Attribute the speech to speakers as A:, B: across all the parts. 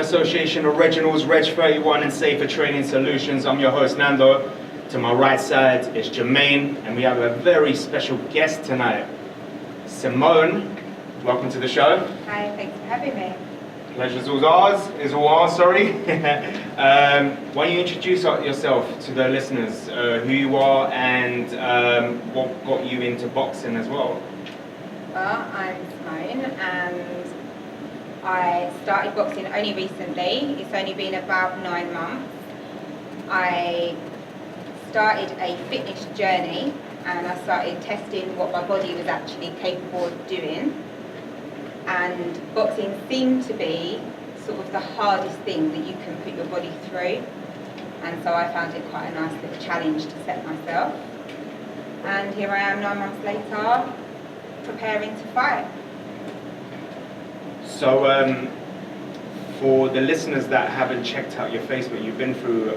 A: Association Originals, Reg 31 and Safer Training Solutions. I'm your host, Nando. To my right side is Jermaine, and we have a very special guest tonight, Simone. Welcome to the show.
B: Hi, thanks for having me.
A: Pleasure's all ours. Why don't you introduce yourself to the listeners, who you are and what got you into boxing as well?
B: Well, I'm Simone and I started boxing only recently. It's only been about 9 months. I started a fitness journey and I started testing what my body was actually capable of doing. And boxing seemed to be sort of the hardest thing that you can put your body through. And so I found it quite a nice little challenge to set myself. And here I am 9 months later, preparing to fight.
A: So for the listeners that haven't checked out your Facebook, you've been through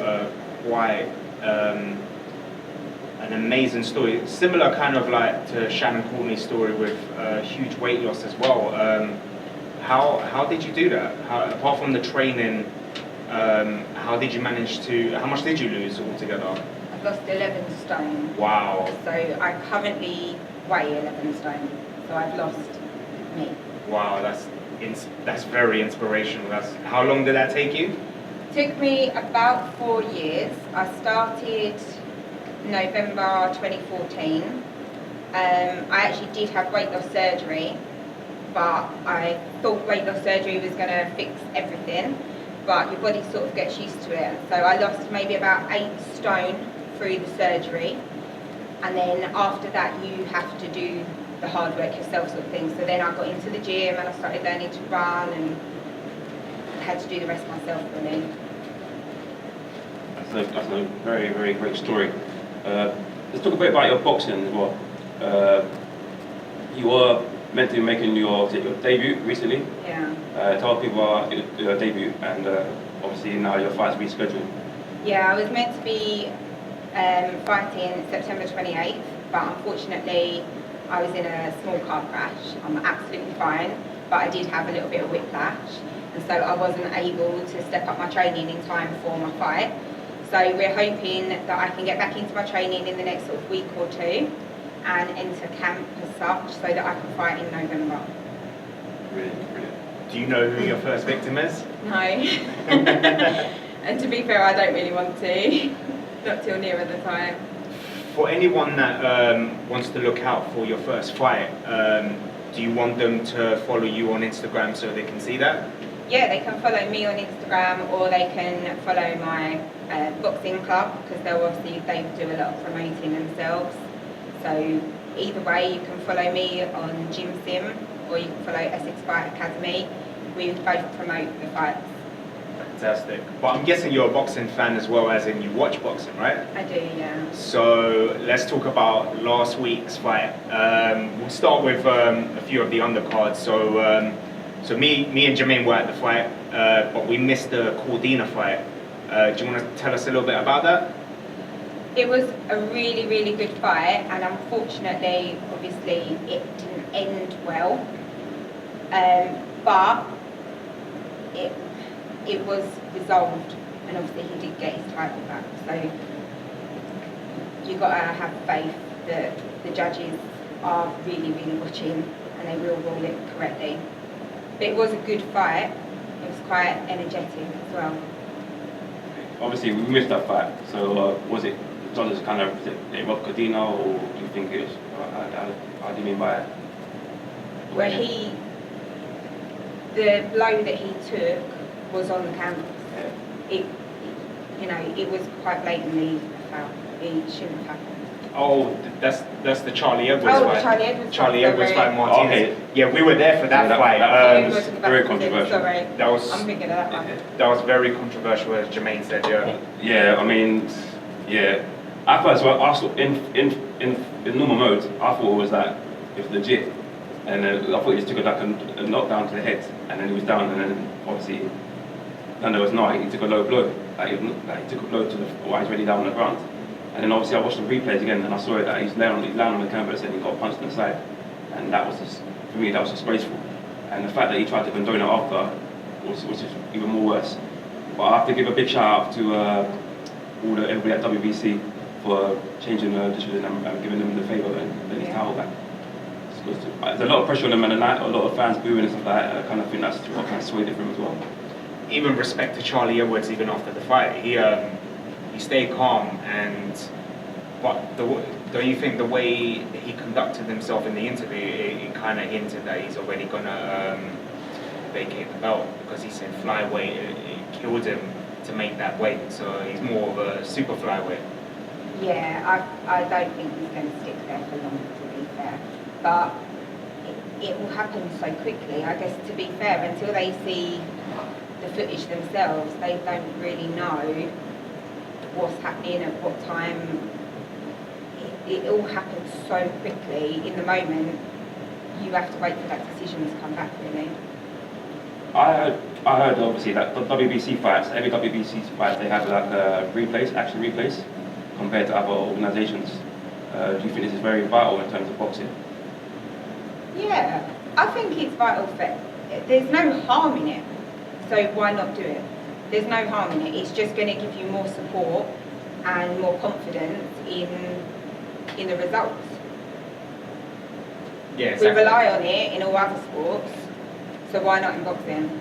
A: quite an amazing story, similar kind of like to Shannon Courtney's story with huge weight loss as well. How did you do that? Apart from the training, how did you manage to, how much did you lose altogether?
B: I've lost 11 stone.
A: Wow.
B: So I currently weigh 11 stone. So I've lost me.
A: Wow, that's very inspirational. How long did that take you?
B: Took me about 4 years. I started November 2014. I actually did have weight loss surgery, but I thought weight loss surgery was going to fix everything, but your body sort of gets used to it. So I lost maybe about 8 stone through the surgery, and then after that you have to do the hard work yourself sort of thing. So then I got into the gym and I started learning to run and had to do the rest myself really.
C: That's a very, very great story. Let's talk a bit about your boxing as well. You were meant to be making your debut recently.
B: Yeah.
C: Tell people about your debut and obviously now your fight's rescheduled.
B: Yeah, I was meant to be fighting September 28th, but unfortunately I was in a small car crash. I'm absolutely fine, but I did have a little bit of whiplash, and so I wasn't able to step up my training in time for my fight. So we're hoping that I can get back into my training in the next sort of week or two and enter camp as such so that I can fight in November.
C: Brilliant.
A: Do you know who your first victim is?
B: No. And to be fair, I don't really want to. Not till nearer the time.
A: For anyone that wants to look out for your first fight, do you want them to follow you on Instagram so they can see that?
B: Yeah, they can follow me on Instagram or they can follow my boxing club because they do a lot of promoting themselves. So either way, you can follow me on GymSim or you can follow Essex Fight Academy. We both promote the fights.
A: Fantastic. But I'm guessing you're a boxing fan as well, as in you watch boxing, right?
B: I do, yeah.
A: So let's talk about last week's fight. We'll start with a few of the undercards. So me and Jermaine were at the fight, but we missed the Cordina fight. Do you want to tell us a little bit about that?
B: It was a really, really good fight, and unfortunately, obviously, it didn't end well. But it was resolved, and obviously he did get his title back. So you've got to have faith that the judges are really, really watching, and they will rule it correctly. But it was a good fight. It was quite energetic as well.
C: Obviously, we missed that fight. So was it judges kind of Rob Cordina, or do you think it was? How do you mean by it?
B: Where the blow that he took was on the canvas.
C: Yeah.
B: It was quite blatantly a foul. It shouldn't have happened.
A: Oh, that's the Charlie Edwards fight.
B: Charlie Edwards
A: fight, Martinez.
C: Okay.
A: Yeah, we were there for that fight.
C: Very controversial.
B: Sorry, I'm thinking of that one.
A: That was very controversial, as Jermaine said. Yeah.
C: Yeah, I mean, yeah. I thought as well. Also, in normal mode, I thought it was like it was legit, and I thought he just took a knockdown to the head, and then he was down, and then obviously, no, it was not. He took a low blow. He took a blow to while he's already down on the ground. And then obviously I watched the replays again and I saw that he's laying on the canvas and he got punched in the side. And that was just, for me, that was disgraceful. And the fact that he tried to condone it after which is even more worse. But I have to give a big shout out to everybody at WBC for changing the decision and giving them the favour and his title back. There's a lot of pressure on him and a lot of fans booing and stuff like that. I kind of think that's what kind of swayed it for him as well.
A: Even respect to Charlie Edwards, even after the fight, he stayed calm, but don't you think the way he conducted himself in the interview, it kind of hinted that he's already gonna vacate the belt, because he said flyweight, it killed him to make that weight, so he's more of a super flyweight.
B: Yeah, I don't think he's going to stick there for long, to be fair. But it will happen so quickly. I guess, to be fair, until they see the footage themselves, they don't really know what's happening at what time. It all happens so quickly. In the moment, you have to wait for that decision to come back, really.
C: I heard obviously that the WBC fights, every WBC fight, they have like action replays compared to other organisations. Do you think this is very vital in terms of boxing?
B: Yeah, I think it's vital for. There's no harm in it, so why not do it? There's no harm in it. It's just going to give you more support and more confidence in the results.
A: Yeah, exactly.
B: We rely on it in all other sports, so why not in boxing?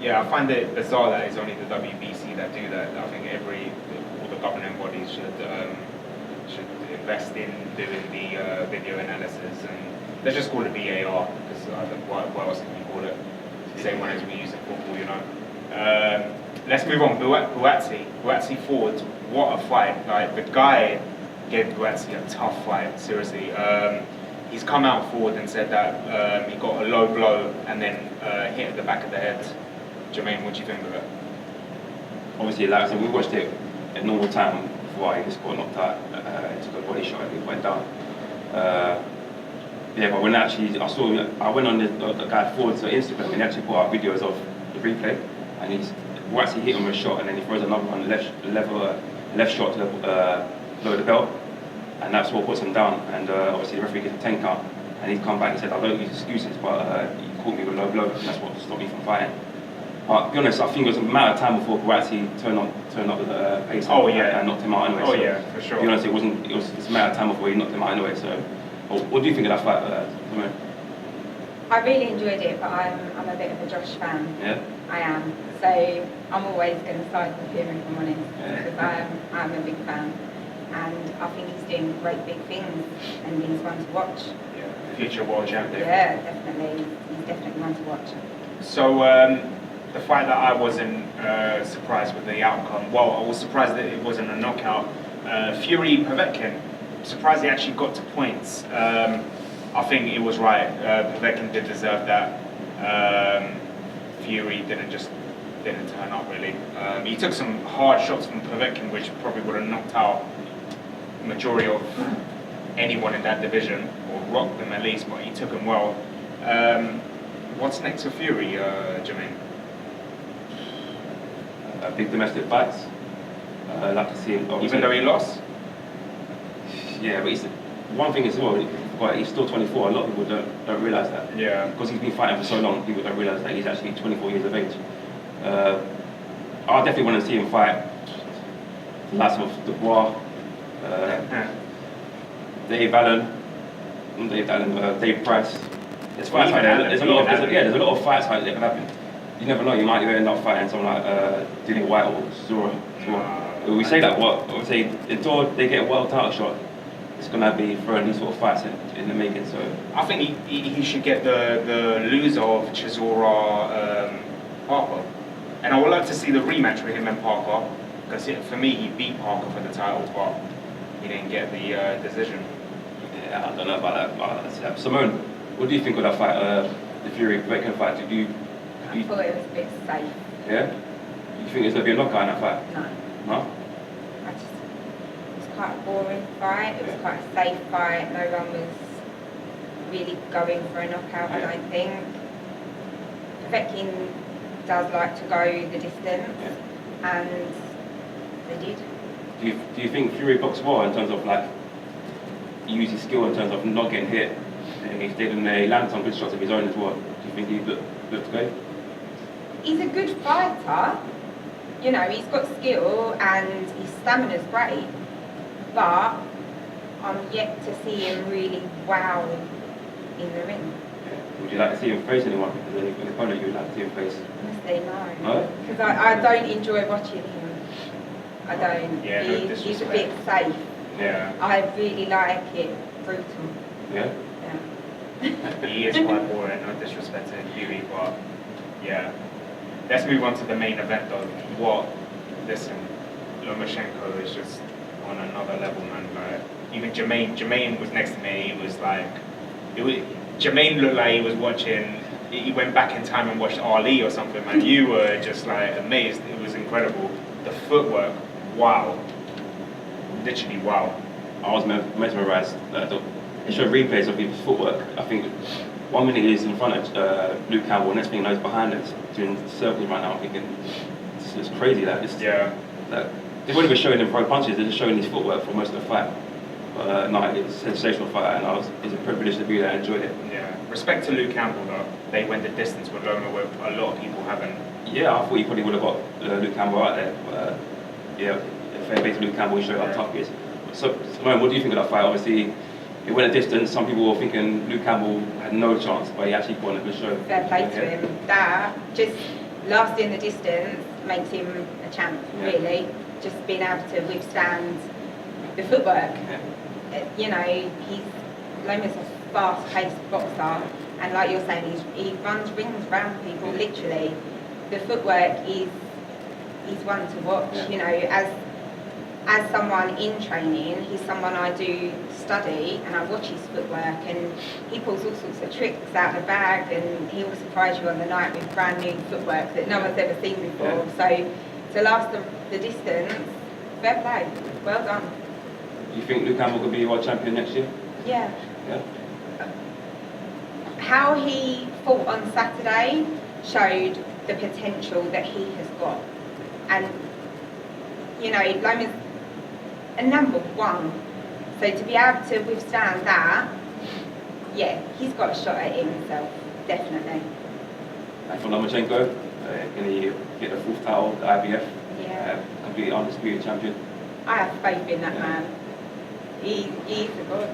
A: Yeah, I find it bizarre that it's only the WBC that do that. I think all the governing bodies should invest in doing the video analysis, and let's just call it VAR, because what else can you call it? It's the same one as we use in football, you know. Let's move on. Buatsi Ford, what a fight! Like, the guy gave Buatsi a tough fight. Seriously, he's come out forward and said that he got a low blow and then hit at the back of the head. Jermaine, what do you think of it?
C: Obviously, like I said, we watched it at normal time before he just got knocked out. He took a body shot and he went down. Yeah, but when I went on the guy forward to Instagram and he actually put out videos of the replay, and we actually hit him with a shot, and then he throws another one, left shot to lower the belt, and that's what puts him down. And obviously the referee gets a 10 count, and he's come back and said, I don't use excuses, but he caught me with a low blow, and that's what stopped me from fighting. But to be honest, I think it was a matter of time before Buatsi turned up the pace and knocked him out anyway.
A: Oh, so, yeah, for sure.
C: To be honest, it was a matter of time before he knocked him out anyway. So, what do you think of that fight, Simone?
B: I really enjoyed it, but I'm a bit of a Josh fan.
C: Yeah?
B: I am. So I'm always going to side with him, if I'm honest, because I'm a big fan. And I think he's doing great big things, and he's one to watch.
A: Yeah, future world champion.
B: Yeah, definitely. He's definitely one to watch.
A: So, the fight that I wasn't surprised with the outcome, well, I was surprised that it wasn't a knockout. Fury Povetkin, surprised he actually got to points. I think it was right. Povetkin did deserve that. Fury didn't turn up, really. He took some hard shots from Povetkin, which probably would have knocked out the majority of anyone in that division, or rocked them at least, but he took them well. What's next for Fury, Jermaine?
C: Big domestic fights. I'd like to see him.
A: Even though he lost?
C: Yeah, but one thing as well, he's still 24. A lot of people don't realise that.
A: Yeah.
C: Because he's been fighting for so long, people don't realise that he's actually 24 years of age. I definitely want to see him fight the likes of Dubois, Dave Allen, Dave Price. There's fights like that. There's a lot of fights like that can happen. You never know, you might end up fighting someone like Dillian White or Zora. We say that, until they get a world title shot, it's going to be throwing these sort of fights in the making. So
A: I think he should get the loser of Chisora Parker. And I would like to see the rematch with him and Parker, because for me, he beat Parker for the title, but he didn't get the decision.
C: Yeah, I don't know about that. Simone, what do you think of that fight, the Fury Povetkin fight?
B: I thought it was a bit safe.
C: Yeah? You think there's going to be a knockout in that fight?
B: No.
C: No?
B: It was quite a boring fight. It was quite a safe fight. No one was really going for a knockout, I don't think. Povetkin does like to go the distance, and they did.
C: Do you think Fury boxed well in terms of use his skill in terms of not getting hit? And he landed some good shots of his own as well. Do you think he looked good?
B: he's a good fighter. You know, he's got skill and his stamina's great, but I'm yet to see him really wow in the ring.
C: Yeah. Would you like to see him face anyone? Is there any opponent you would like to see him face?
B: Honestly, no.
C: No?
B: Because I don't enjoy watching him. I don't.
A: Yeah,
B: He's a bit safe.
A: Yeah.
B: I really like it brutal.
C: Yeah?
B: Yeah.
A: He is quite boring, no disrespect to Huey, but yeah. Let's move on to the main event though. Listen, Lomachenko is just on another level, man. Like, even Jermaine was next to me, he was like, Jermaine looked like he was watching, he went back in time and watched Ali or something, man. You were just like amazed, it was incredible. The footwork, wow. Literally wow.
C: I was mesmerised. They showed replays of his footwork. I think 1 minute he's in front of Luke Campbell, next thing he's behind us doing circles right now. I'm thinking, it's crazy. Like, they weren't even showing him throw punches, they're just showing his footwork for most of the fight. But no, it was a sensational fight, and it's a privilege to be there and enjoyed it.
A: Yeah. Respect to Luke Campbell though. They went the distance with Loma where a lot of people haven't.
C: Yeah, I thought he probably would have got Luke Campbell out there. But yeah, fair play to Luke Campbell, he showed how tough he is. So, Simone, what do you think of that fight? Obviously, it went a distance. Some people were thinking Luke Campbell had no chance, but he actually put on a good show.
B: Fair play to him. That, just lasting the distance, makes him a champ, really. Just being able to withstand the footwork.
C: Yeah.
B: You know, Loma's a fast-paced boxer, and like you're saying, he runs rings around people, literally. The footwork is one to watch.
C: Yeah.
B: You know, as someone in training, he's someone I do study, and I watch his footwork, and he pulls all sorts of tricks out of the bag, and he will surprise you on the night with brand new footwork that no one's ever seen before. So to last the distance, fair play, well done.
C: You think Luke Campbell could be world champion next year?
B: Yeah.
C: Yeah.
B: How he fought on Saturday showed the potential that he has got, and you know, Loma's a number one, so to be able to withstand that, yeah, he's got a shot at it himself, definitely.
C: And for Lomachenko, can he get the fourth title, the IBF?
B: Yeah.
C: Completely undisputed champion.
B: I have faith in that man. He's a god.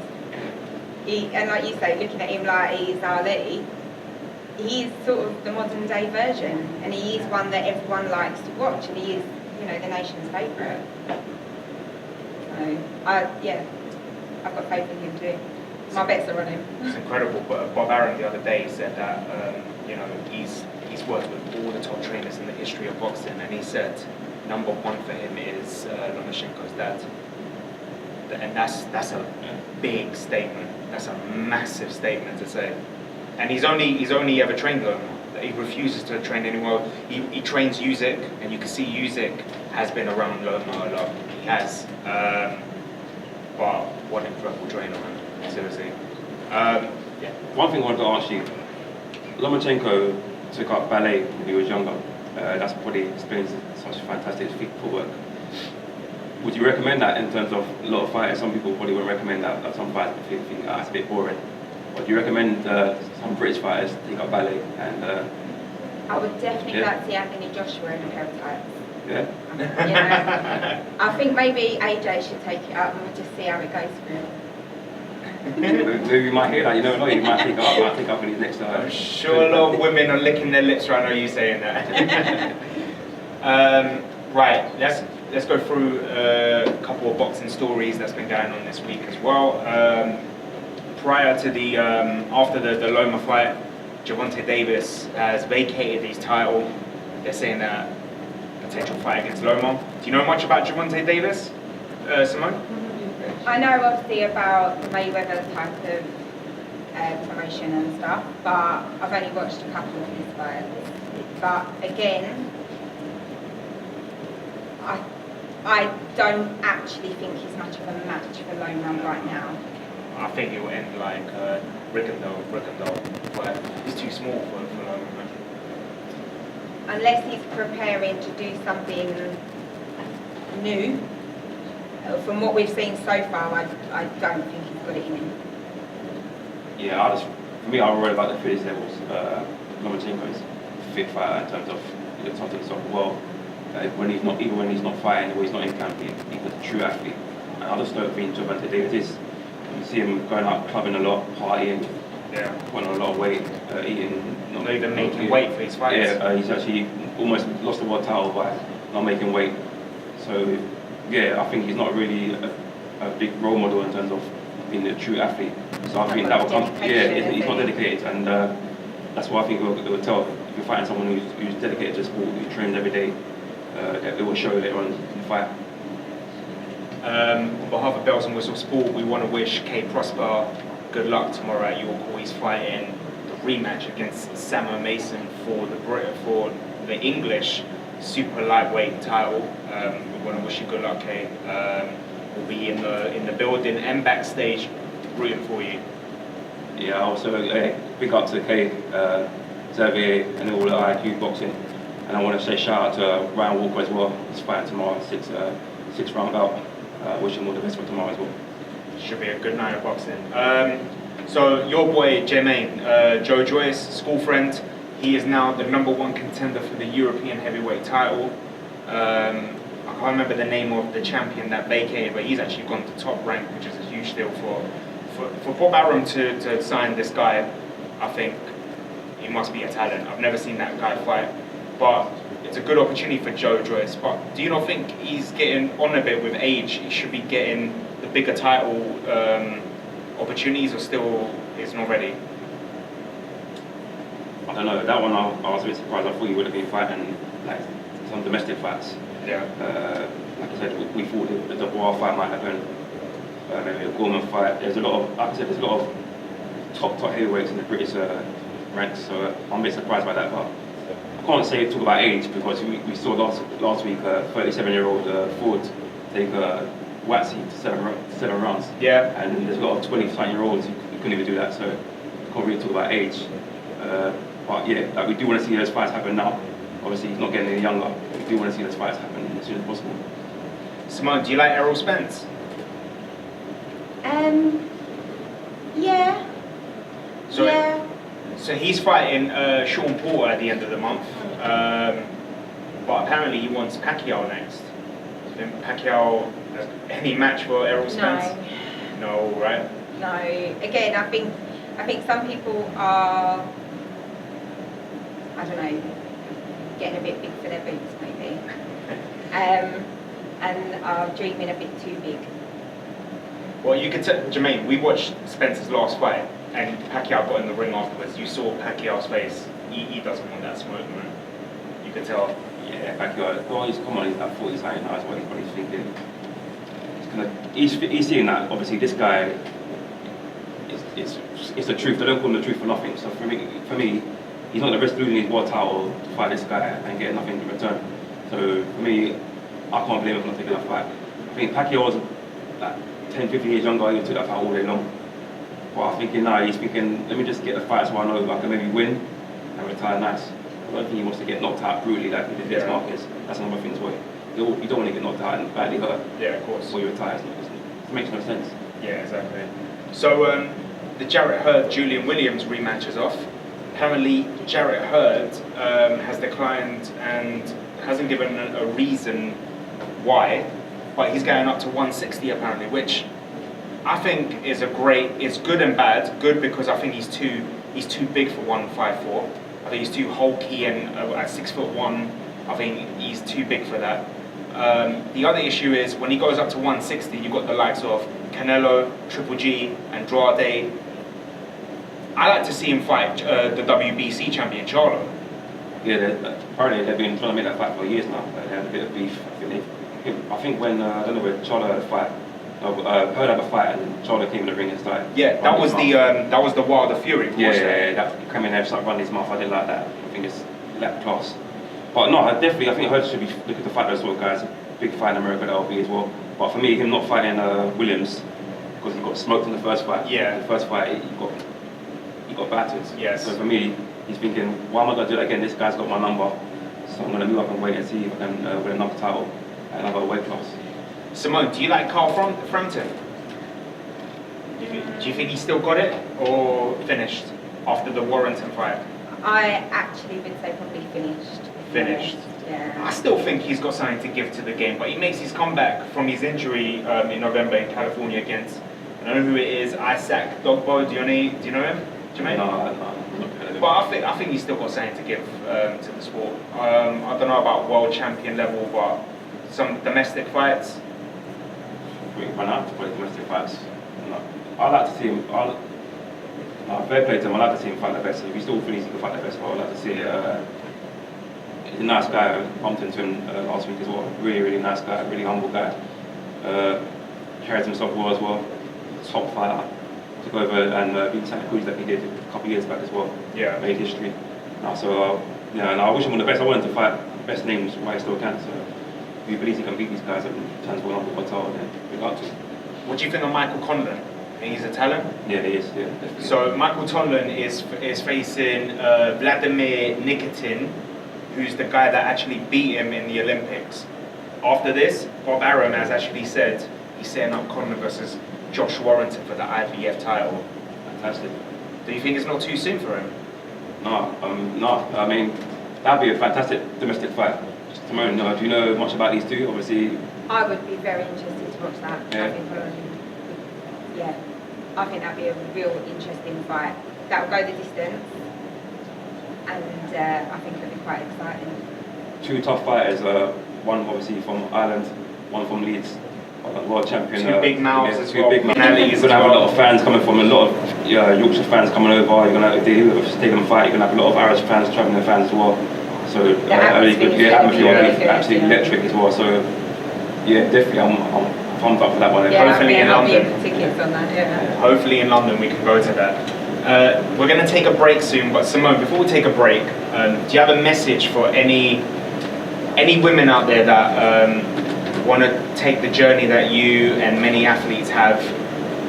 B: And like you say, looking at him like he's Ali, he's sort of the modern day version, and he is one that everyone likes to watch, and he is, you know, the nation's favourite. So, I've got faith in him too. My bets are on him.
A: It's incredible. But Bob Arum the other day said that you know, he's worked with all the top trainers in the history of boxing, and he said number one for him is Lomachenko's dad. And that's a big statement. That's a massive statement to say. And he's only ever trained Loma. He refuses to train anyone. He trains Usyk, and you can see Usyk has been around Loma a lot. He has. But what an incredible trainer, man. Seriously.
C: One thing I wanted to ask you, Lomachenko took up ballet when he was younger. That's probably explains such fantastic footwork. Would you recommend that in terms of a lot of fighters? Some people probably wouldn't recommend that. Like some fighters think it's a bit boring. But do you recommend some British fighters take up ballet? And
B: I would definitely like to see Anthony Joshua in a pair of tights.
C: Yeah.
B: You know, I think maybe AJ should take it up, and we'll just see how it goes for him.
C: Maybe you might hear that. You never know. You might take it up. Might take up in his next.
A: I'm sure a lot of women are licking their lips right now. You saying that. Right. Let's go through a couple of boxing stories that's been going on this week as well. Prior to the after the Loma fight, Gervonta Davis has vacated his title. They're saying that potential fight against Loma. Do you know much about Gervonta Davis, Simone?
B: I know obviously about Mayweather type of promotion and stuff, but I've only watched a couple of his fights. But again, I don't actually think he's much of a match for Loma right now.
A: I think it will end like Rickendall, but he's too small for Loma.
B: Unless he's preparing to do something new. From what we've seen so far, I don't think he's got it in him.
C: Yeah, for me, I'm worried about the fitness levels. Lomachenko is a fit fighter in terms of you're tough to yourself. Well, when he's not, even when he's not fighting or he's not in camp, he's a true athlete. And I just don't think Gervonta Davis is. You see him going out clubbing a lot, partying, putting on a lot of weight, eating.
A: Not even making weight for his fights.
C: Yeah, he's actually almost lost the world title by not making weight. So, yeah, I think he's not really a big role model in terms of being a true athlete. So I think that will come. Yeah, he's not dedicated, and that's what I think it will tell. If you're fighting someone who's dedicated to sport, who trains every day, it will show later on in the fight.
A: On behalf of Bells and Whistle Sport, we want to wish Kay Prosper good luck tomorrow at York. He's fighting the rematch against Samo Mason for the English super lightweight title. We want to wish you good luck, Kay. We'll be in the building and backstage rooting for you.
C: Yeah, also big up to Kay, Xavier, and all the IQ boxing. And I want to say shout out to Ryan Walker as well. He's fighting tomorrow, six round bout. Wish him all the best for tomorrow as well.
A: Should be a good night of boxing. So your boy Jermaine, Joe Joyce, school friend, he is now the #1 contender for the European heavyweight title. I can't remember the name of the champion that vacated, but he's actually gone to top rank, which is a huge deal for Bob Arum to sign this guy. I think he must be a talent. I've never seen that guy fight, but it's a good opportunity for Joe Joyce. But do you not think he's getting on a bit with age? He should be getting the bigger title opportunities, or still is not ready?
C: I don't know. That one I was a bit surprised. I thought he would have been fighting like some domestic fights.
A: Yeah.
C: Like I said, we thought the Dubois fight might happen. Maybe a Gorman fight. There's a lot of, like I said, there's a lot of top heavyweights in the British ranks. So I'm a bit surprised by that. But I can't talk about age, because we saw last week a 37-year-old Ford take Buatsi to seven rounds.
A: Yeah.
C: And there's a lot of 20-something-year-olds who couldn't even do that. So I can't really talk about age. But yeah, like we do want to see those fights happen now. Obviously, he's not getting any younger. We do want to see those fights happen as soon as possible.
A: Simone, do you like Errol Spence?
B: Yeah.
A: So he's fighting Sean Porter at the end of the month, but apparently he wants Pacquiao next. Do you think Pacquiao has any match for Errol Spence? No, right?
B: No. Again, I think some people are, I don't know, getting a bit big for their boots maybe, and are dreaming a bit too big.
A: Well, you could tell, Jermaine, we watched Spence's last fight, and Pacquiao got in the ring afterwards. You saw Pacquiao's face. He doesn't want that smoke, man. You could tell.
C: Yeah, Pacquiao. Well, he's like 40 something now. Is what he's thinking. He's seeing that. Obviously, this guy. It's the truth. They don't call him the truth for nothing. So for me, he's not going to risk losing his world title to fight this guy and get nothing in return. So for me, I can't blame him for not taking that fight. I think Pacquiao was like 10, 15 years younger. He took that fight all day long. But I'm thinking now, he's thinking, let me just get the fight so I know if I can maybe win and retire nice. I don't think he wants to get knocked out brutally like he did against Marcus. That's another thing as well. You don't want to get knocked out and badly hurt.
A: Yeah, of course.
C: Before you retire. It makes no sense.
A: Yeah, exactly. So the Jarrett Hurd-Julian Williams rematch is off. Apparently, Jarrett Hurd has declined and hasn't given a reason why, but he's going up to 160 apparently, which I think is it's good and bad. Good because I think he's too big for 154. I think he's too hulky, and at 6'1", I think he's too big for that. The other issue is when he goes up to 160, you've got the likes of Canelo, Triple G, Andrade. I like to see him fight the WBC champion Charlo.
C: Yeah, apparently they've been trying to make that fight for years now. They had a bit of beef. I think when I don't know where Charlo had a fight. Heard had a fight and Charlo came in the ring and started.
A: Yeah, that was the Wilder Fury.
C: Yeah, that came in there and started running his mouth. I didn't like that. I think it's lack class. But no, I think Hurd should be looking to fight those sort of guys. Big fight in America, that'll be as well. But for me, him not fighting Williams because he got smoked in the first fight.
A: Yeah.
C: The first fight he got battered.
A: Yes.
C: So for me, he's thinking, why am I going to do that again? This guy's got my number, so I'm going to move up and wait and see if I can win another title at another weight class.
A: Simone, do you like Carl Frampton? Do you think he still got it or finished after the Warrington fight?
B: I actually would say probably finished.
A: finished.
B: Yeah.
A: I still think he's got something to give to the game, but he makes his comeback from his injury in November in California against, I don't know who it is, Isaac Dogbo. Do you know him, Jermaine?
C: No.
A: But I think he's still got something to give to the sport. I don't know about world champion level, but some domestic fights.
C: We run out to play domestic fights. No. I like to see him. Fair play to him. I like to see him fight the best. If he still feels he can fight the best, but I like to see. He's a nice guy. I bumped into him last week as well. Really nice guy. Really humble guy. Carries himself well as well. Top fighter. Took over and beat Santa Cruz like he did a couple of years back as well.
A: Yeah.
C: Made history. And I wish him all the best. I want him to fight the best names while he still can. So if he believes he can beat these guys and turns one up with Hotel, then we got to.
A: What do you think of Michael Conlon? Think he's a talent?
C: Yeah, he is. Yeah, definitely.
A: So Michael Conlon is facing Vladimir Nikitin, who's the guy that actually beat him in the Olympics. After this, Bob Arum has actually said he's setting up Conlon versus Josh Warrington for the IBF title.
C: Fantastic.
A: Do you think it's not too soon for him?
C: No. I mean, that'd be a fantastic domestic fight. Simone, do you know much about these two? Obviously.
B: I would be very interested to watch that.
C: Yeah.
B: I think that'd be a real interesting fight. That will go the distance, and I think it'll be quite exciting.
C: Two tough fighters. One obviously from Ireland, one from Leeds. World champion.
A: Two big mouths as well.
C: Big mouths. You're gonna have a lot of fans coming from a lot of Yorkshire fans coming over. You're gonna if you take them fight. You're gonna have a lot of Irish fans, travelling fans as well. So
B: the atmosphere will be
C: absolutely electric as well. So yeah, definitely I'm pumped up for that one.
B: Yeah,
A: Hopefully in
B: I'll
A: London.
B: be in tickets on that. Yeah.
A: Hopefully in London we can go to that. We're going to take a break soon, but Simone, before we take a break, do you have a message for any women out there that want to take the journey that you and many athletes have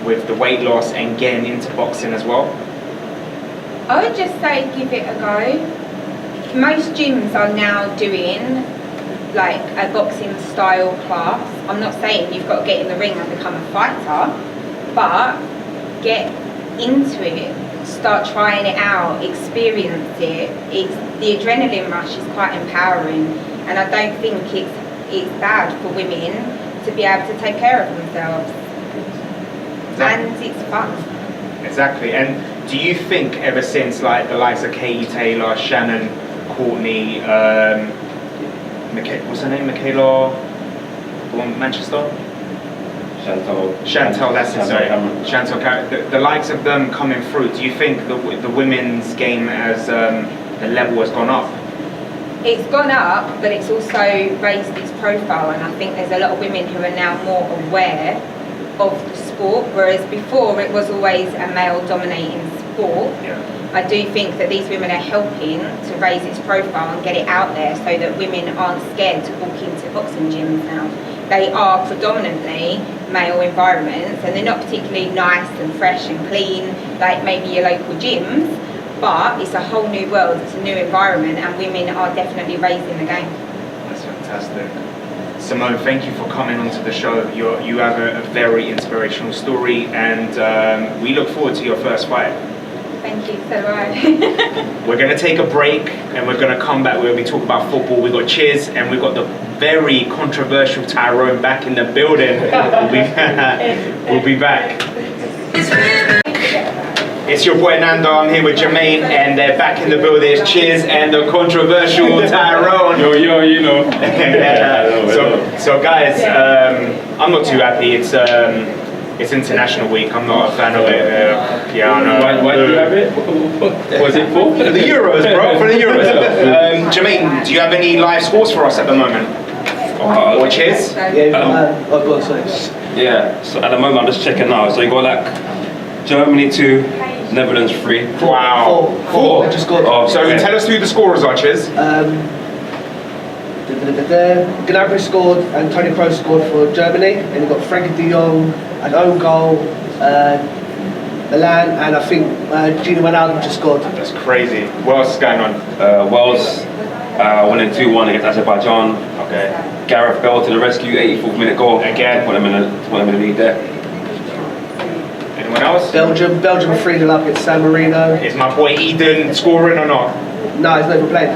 A: with the weight loss and getting into boxing as well?
B: I would just say give it a go. Most gyms are now doing like a boxing style class. I'm not saying you've got to get in the ring and become a fighter, but get into it, start trying it out, experience it. The adrenaline rush is quite empowering, and I don't think it's bad for women to be able to take care of themselves.
A: Exactly.
B: And it's fun.
A: Exactly. And do you think ever since like the likes of Katie Taylor, Shannon, Courtney, what's her name? Michaela, the one from Manchester? Chantal, that's it, sorry. Chantal, the likes of them coming through, do you think the women's game as the level has gone up?
B: It's gone up, but it's also raised its profile, and I think there's a lot of women who are now more aware of the sport, whereas before it was always a male-dominating sport.
A: Yeah.
B: I do think that these women are helping to raise its profile and get it out there so that women aren't scared to walk into boxing gyms now. They are predominantly male environments, and they're not particularly nice and fresh and clean like maybe your local gyms, but it's a whole new world, it's a new environment, and women are definitely raising the game.
A: That's fantastic. Simone, thank you for coming onto the show. You have a very inspirational story, and we look forward to your first fight.
B: Thank you, so do I.
A: We're going to take a break, and we're going to come back where we talk about football. We've got Chiz, and we've got the very controversial Tyrone back in the building. We'll be back. It's your boy Nando, I'm here with Jermaine, and they're back in the building. It's Chiz and the controversial Tyrone.
C: Yo, you know.
A: So guys, I'm not too happy. It's International Week. I'm not a fan of it. Yeah, I know.
C: Why do you have it? What was it for?
A: For the Euros, bro. For the Euros. Jermaine, do you have any live scores for us at the moment? Or Chiz?
D: I've got six.
C: Yeah. So at the moment, I'm just checking now. So you got like Germany 2, Netherlands 3.
A: Wow.
D: Four. Just got.
C: Oh,
A: So tell us who the scorers are, Chiz.
D: Gnabry scored and Tony Kroos scored for Germany, and you've got Frankie de Jong, an own goal, Milan, and I think Gino Wijnaldum just scored.
A: That's crazy. What else is going on?
C: Wales winning 2-1 against Azerbaijan.
A: Okay.
C: Gareth Bell to the rescue, 84th minute goal.
A: Again.
C: Put them in the lead there.
A: Anyone else?
D: Belgium 3-0 up against San Marino.
A: Is my boy Eden scoring or not?
D: No, he's never played.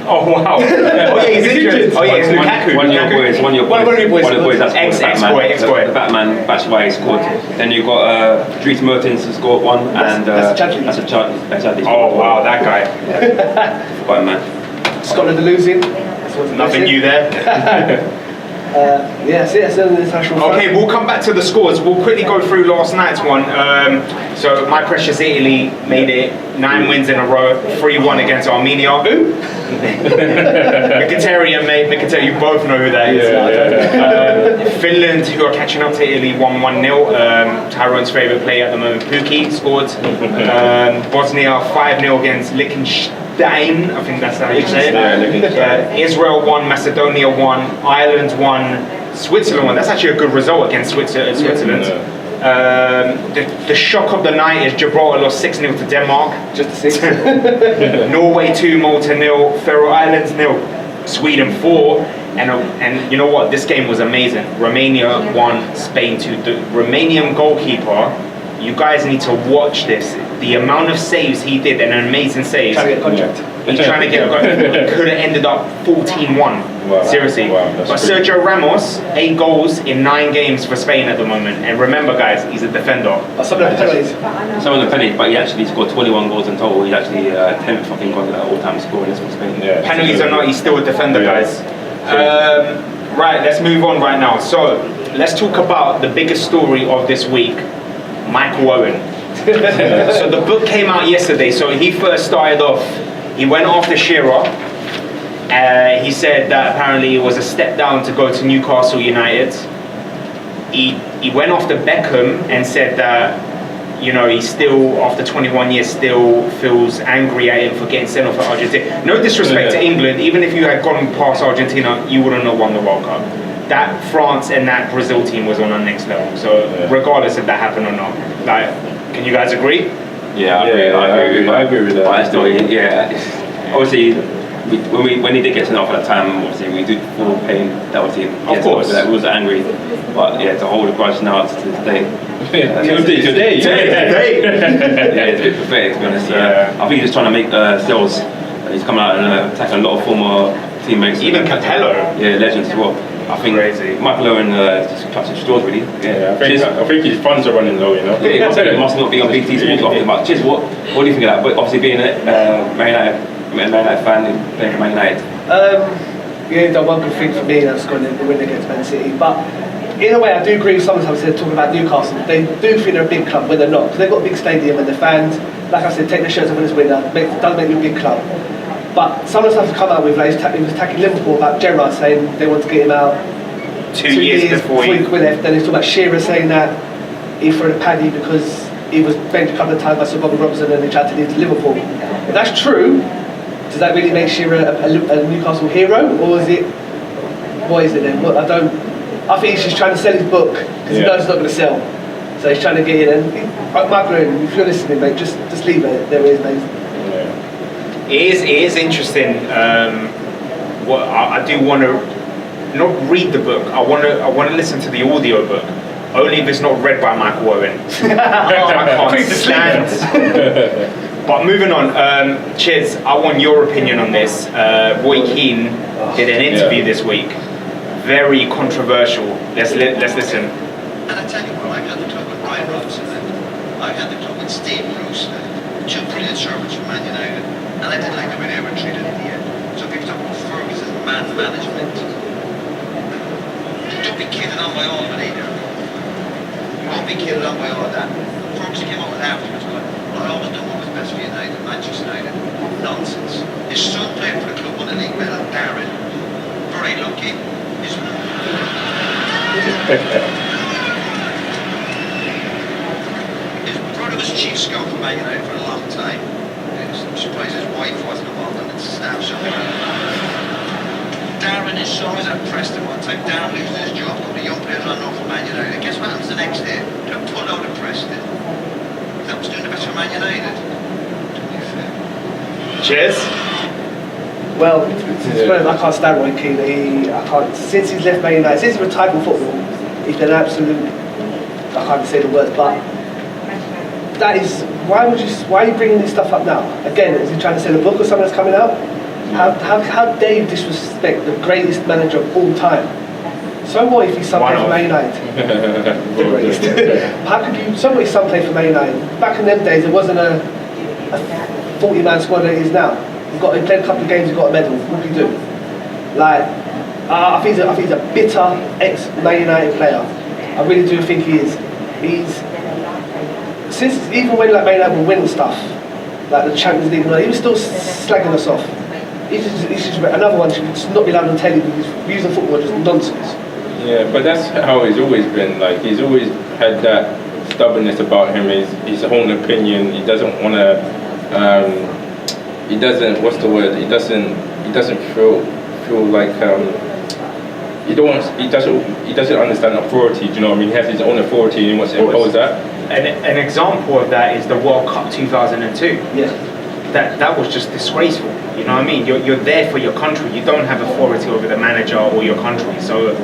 A: Oh wow! Oh yeah, he's injured. Oh yeah, it's Lukaku.
C: One of your boys. One of your boys. That's
A: Ex-boy.
C: The Batman. That's why he scored. Then you got Dries Mertens who scored one, and
D: that's a
C: Chadley.
A: Oh wow, that guy.
C: Forgotten man.
D: Scotland are losing.
A: Nothing new there.
D: Yeah, that's it. That's the international front.
A: Okay, we'll come back to the scores. We'll quickly go through last night's one. So my precious Italy made it 9 wins in a row, 3-1 against Armenia. Who? Mkhitaryan, mate. Mkhitaryan, you both know who that is. Finland, who are catching up to Italy, 1-1-0. Tyrone's favourite player at the moment, Puki, scored. Bosnia, 5-0 against Liechtenstein. I think that's how you say it. Israel won, Macedonia won, Ireland won, Switzerland won. That's actually a good result against Switzerland. The shock of the night is Gibraltar lost 6-0 to Denmark.
D: Just a 6.
A: Norway 2, Malta 0, Faroe Islands 0, Sweden 4. And you know what? This game was amazing. Romania 1, Spain 2. The Romanian goalkeeper, you guys need to watch this. The amount of saves he did, and an amazing saves.
D: Trying to get a contract.
A: He's trying to get a contract. He could have ended up 14-1.
E: Wow.
A: Seriously.
E: Wow,
A: But Sergio Ramos, 8 goals in 9 games for Spain at the moment. And remember, guys, he's a defender.
D: Some of the penalties.
C: Some of the penalties, but he actually scored 21 goals in total. He's actually 10th, I think, on the all-time scoring for Spain.
E: Yeah.
A: Penalties or not, he's still a defender, guys. Right, let's move on right now. So, let's talk about the biggest story of this week, Michael Owen. So the book came out yesterday. So he first started off, he went after Shearer. He said that apparently it was a step down to go to Newcastle United. He went after Beckham and said that, you know, he still, after 21 years, still feels angry at him for getting sent off at Argentina. No disrespect to England, even if you had gone past Argentina, you wouldn't have won the World Cup. That France and that Brazil team was on our next level. So regardless if that happened or not, like, can you guys agree?
C: Yeah, I agree with that. But still, obviously, when he did get sent off at that time, obviously we did full pain. That obviously,
A: of course,
C: that was angry. But yeah, to hold a grudge now to today.
E: Today.
C: Yeah, it's a bit pathetic to be honest. I think he's just trying to make sales. He's coming out and attacking a lot of former teammates.
A: Even Campbell.
C: Yeah, legends as well. I think Michael Owen just clutching straws really.
E: Yeah, I think his funds are running low, you know.
C: Yeah, it must not be on BT Sports often. But Chiz, what do you think of that? But obviously being a Man United fan and playing for Man United.
D: Yeah, done one good thing for me, that's going to win against Man City. But in a way, I do agree with sometimes they're talking about Newcastle. They do think they're a big club when they're not, because they've got a big stadium and the fans, like I said, take their shirts off when it's winner. Doesn't make them a big club. But some of the stuff has come out with, like, he was attacking Liverpool about Gerrard, saying they want to get him out
A: 2 years before he
D: left. Then he's talking about Shearer saying that he threw a paddy because he was benched a couple of times by Sir Bobby Robson and he tried to leave to Liverpool. If that's true, does that really make Shearer a Newcastle hero, or is it? What is it then? I think he's just trying to sell his book because he knows it's not going to sell. So he's trying to get in. And Michael, if you're listening, mate, just leave it. There it is, mate.
A: It is interesting. What I do want to not read the book. I want to listen to the audio book. Only if it's not read by Michael Owen. I can't stand. But moving on, Chiz, I want your opinion on this. Roy Keane did an interview this week. Very controversial. Let's listen.
F: And I tell you what, I've had the talk with Brian Robson and I've had the talk with Steve Bruce, two brilliant servants from Man United, and I didn't like the way they were treated in the end. So people talk about Ferguson man management. Don't be kidded on by all of it either. You won't be kidded on by all of that. Ferguson came up with afterwards, but I always done what was best for United, Manchester United. Nonsense. His son played for the club, won the league medal, Darren. Very lucky. His brother was chief scout for Man United for a long time. I'm surprised his wife wasn't involved in the staff something. Darren, his son, was at Preston one time. Darren loses his job, a couple of young players run off for Man United. Guess what happens the next day? They're pulled out of Preston. That was doing the best for Man United.
A: Cheers.
D: Well, I can't stand Roy Keane. Since he's left Man United, since he retired from football, he's been absolute. I can't say the words, but that is why are you bringing this stuff up now? Again, is he trying to sell a book or something that's coming out? How dare you disrespect the greatest manager of all time? So what if he's some play for Man United? The greatest. How could you? So what if some play for Man United? Back in them days, it wasn't a 40-man squad that it is now. He played a couple of games, he got a medal. What do you do? Like, I think he's a bitter ex-Man United player. I really do think he is. Even when like Man United were winning stuff, like the Champions League, he was still slagging us off. He's just another one should not be allowed on telly because views of football are just nonsense.
E: Yeah, but that's how he's always been. Like, he's always had that stubbornness about him. His own opinion. He doesn't want to. He doesn't. What's the word? He doesn't feel like. He doesn't understand authority. Do you know what I mean? He has his own authority and he wants to impose that.
A: An example of that is the World Cup 2002.
D: Yeah.
A: That was just disgraceful. You know what I mean? You're there for your country. You don't have authority over the manager or your country. So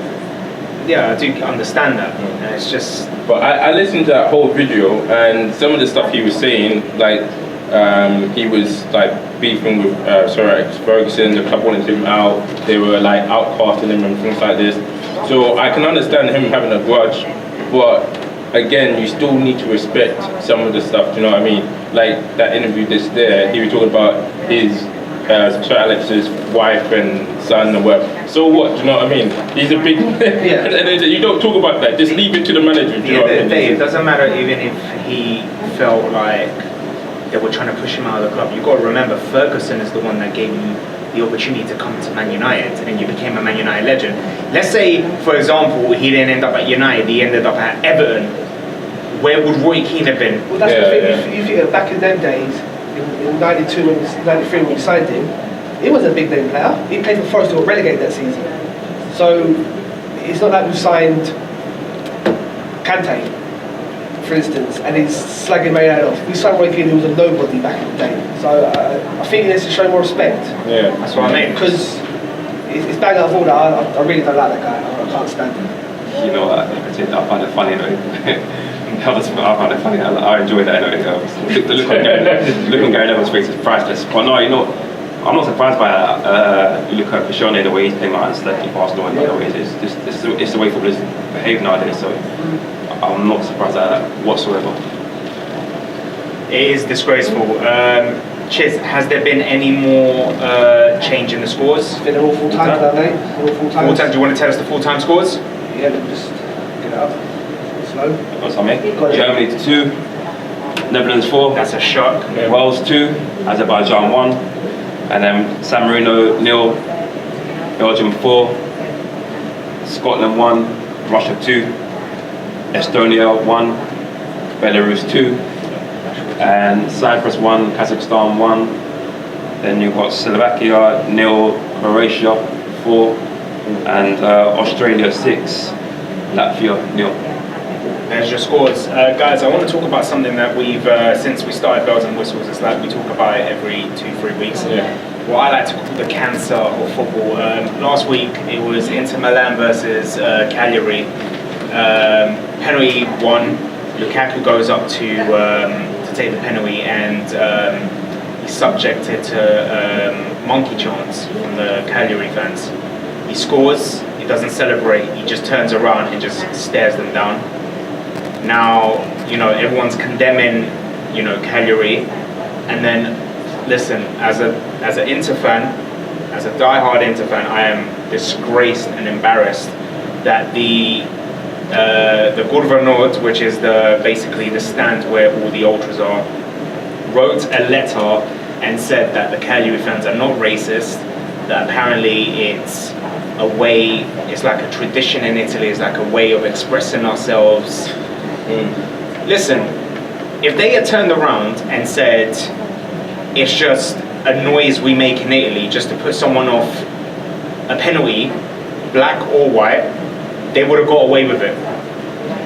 A: yeah, I do understand that. And it's just.
E: But I listened to that whole video and some of the stuff he was saying, like he was like beefing with Sir Alex Ferguson. The club wanted him out. They were like outcasting him and things like this. So I can understand him having a grudge, but again, you still need to respect some of the stuff. Do you know what I mean? Like that interview that's there, he was talking about his Sir Alex's wife and son and whatever. So what? Do you know what I mean? He's a big.
D: Yeah.
E: And you don't talk about that. Just leave it to the manager. Do you know what I mean?
A: It doesn't matter even if he felt like they were trying to push him out of the club. You've got to remember, Ferguson is the one that gave you the opportunity to come to Man United and you became a Man United legend. Let's say, for example, he didn't end up at United, he ended up at Everton. Where would Roy Keane have been?
D: Well, that's the thing. You think back in them days, in 92 and 93 when we signed him, he was a big name player. He played for Forest, who got relegated that season. So it's not like we signed Kante, for instance, and he's slagging Man United off. We signed Roy Keane, who was a nobody back in the day. So I think he needs to show more respect.
E: Yeah,
A: that's what I mean.
D: Because it's bang out of order. I really don't like that guy. I can't stand him.
C: You know, I find it funny though. I found it funny. I enjoyed that anyway. The look on Gary Neville's face is priceless. But no, you know, I'm not surprised by Lukaku, the way he's playing out and selecting Arsenal in other ways. It's the way footballers behave nowadays. So I'm not surprised at that whatsoever.
A: It is disgraceful. Chiz, has there been any more change in the scores?
D: It's been all full time that day. Full time.
A: Do you want to tell us the full-time scores?
D: Yeah, let me just get it up. Slow.
C: What's that, mate? Germany 2, Netherlands 4.
A: That's a shock.
C: Wales 2, Azerbaijan 1, and then San Marino 0, Belgium 4, Scotland 1, Russia 2, Estonia 1, Belarus 2, and Cyprus 1, Kazakhstan 1. Then you've got Slovakia 0, Croatia 4, and Australia 6, Latvia 0.
A: There's your scores. Guys, I want to talk about something that we've, since we started Bells and Whistles, it's like we talk about it every 2-3 weeks.
E: Yeah.
A: What I like to call the cancer of football. Last week it was Inter Milan versus Cagliari. Penalty won. Lukaku goes up to take the penalty and he's subjected to monkey chants from the Cagliari fans. He scores, he doesn't celebrate, he just turns around and just stares them down. Now, you know, everyone's condemning, you know, Cagliari, and then, listen, as an Inter fan, as a die-hard Inter fan, I am disgraced and embarrassed that the Kurva Nord, which is basically the stand where all the ultras are, wrote a letter and said that the Cagliari fans are not racist, that apparently it's a way, it's like a tradition in Italy, it's like a way of expressing ourselves. Listen, if they had turned around and said it's just a noise we make in Italy just to put someone off a penalty, black or white, they would have got away with it.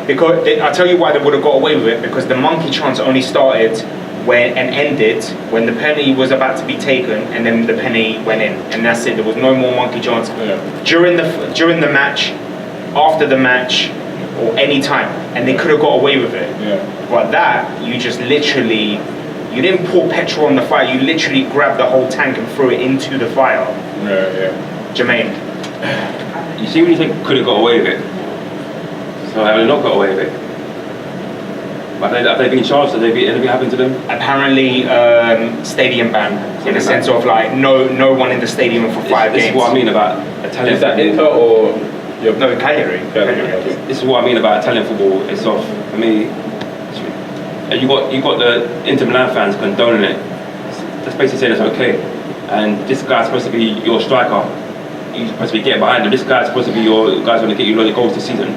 A: Because I'll tell you why they would have got away with it, because the monkey chants only started and ended when the penalty was about to be taken, and then the penalty went in, and that's it. There was no more monkey chants during the match, after the match, or any time, and they could have got away with it.
E: Yeah.
A: But that, you just literally You didn't pour petrol on the fire. You literally grabbed the whole tank and threw it into the fire.
E: Yeah.
A: Jermaine.
C: You see when you think could have got away with it? So have they not got away with it? But have they been charged? Have anything happened to them?
A: Apparently, stadium ban, in the sense of like no one in the stadium for 5
C: This
A: games.
C: is what I mean about Italian
E: Is that
C: football.
E: Inter or?
A: No, Cagliari.
C: This is what I mean about Italian football. It's off. For me, you got the Inter Milan fans condoning it. That's basically saying it's okay. And this guy's supposed to be your striker. You're supposed to be getting behind him. This guy's supposed to be your guy's going to get you loads of goals this season.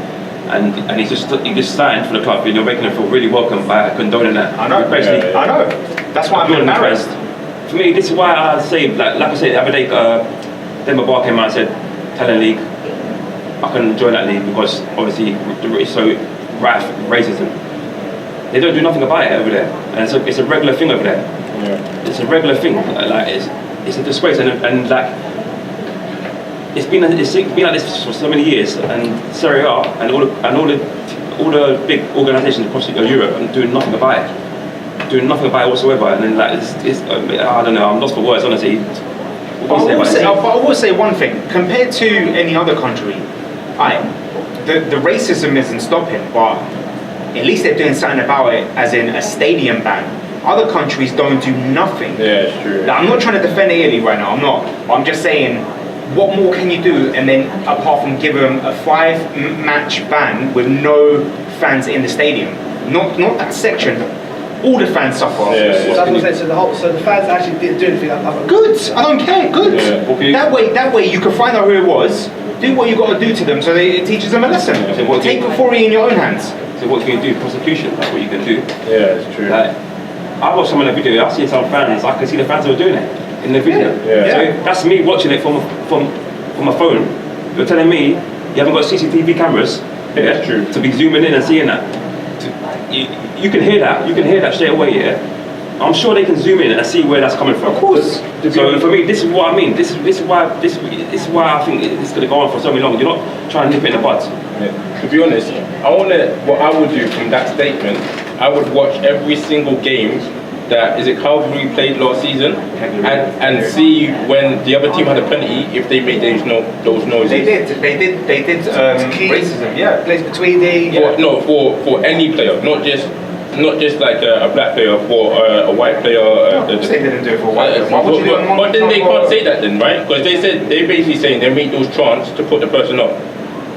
C: And he just signed for the club, and you're making him feel really welcome by condoning that.
A: I know. I know. That's why I'm embarrassed.
C: For me, this is why I say, like I said the other day, Denver Bar came out and said, Italian league, I couldn't join that league because obviously it's so rife racism. They don't do nothing about it over there, and it's a regular thing over there.
E: Yeah.
C: It's a regular thing. Like it's a disgrace, and like it's been like this for so many years, and Serie A and all the big organisations across Europe are doing nothing about it. Doing nothing about it whatsoever, and then like it's I don't know. I'm lost for words, honestly.
A: But I will say one thing. Compared to any other country, the racism isn't stopping, but at least they're doing something about it, as in a stadium ban. Other countries don't do nothing.
E: Yeah, it's true.
A: Like, I'm not trying to defend Italy right now. I'm not. I'm just saying, what more can you do? And then apart from give them a 5-match ban with no fans in the stadium, not that section. All the fans suffer.
E: Yeah,
D: So that's what I'm saying. So the fans actually didn't do anything.
A: Good. I don't care. Good.
E: Yeah.
A: That way you can find out who it was. Do what you got to do to them, so it teaches them a lesson.
C: Yeah, so
A: Take authority in your own hands.
C: So what can you do? Prosecution. That's what you can do.
E: Yeah, it's true.
C: Like, I watched some of the video. I see some fans. I can see the fans who are doing it in the video.
E: Yeah.
C: So that's me watching it from a phone. You're telling me you haven't got CCTV cameras.
E: Yeah, that's true.
C: To be zooming in and seeing that. You can hear that. You can hear that straight away. Yeah. I'm sure they can zoom in and see where that's coming from.
A: Of course.
C: So for me, this is what I mean. This is why I think it's going to go on for so many long. You're not trying to nip it in the bud.
E: Yeah. To be honest, what I would do from that statement, I would watch every single game that Calvary played last season, and see when the other team had a penalty if they made those noises.
A: They did racism. Yeah.
D: Plays between the.
E: For any player, not just like a black player, for a white player.
A: They didn't do it for white players. Why would you do it?
E: But then they can't say that then, right? Because they're basically saying they make those chants to put the person up.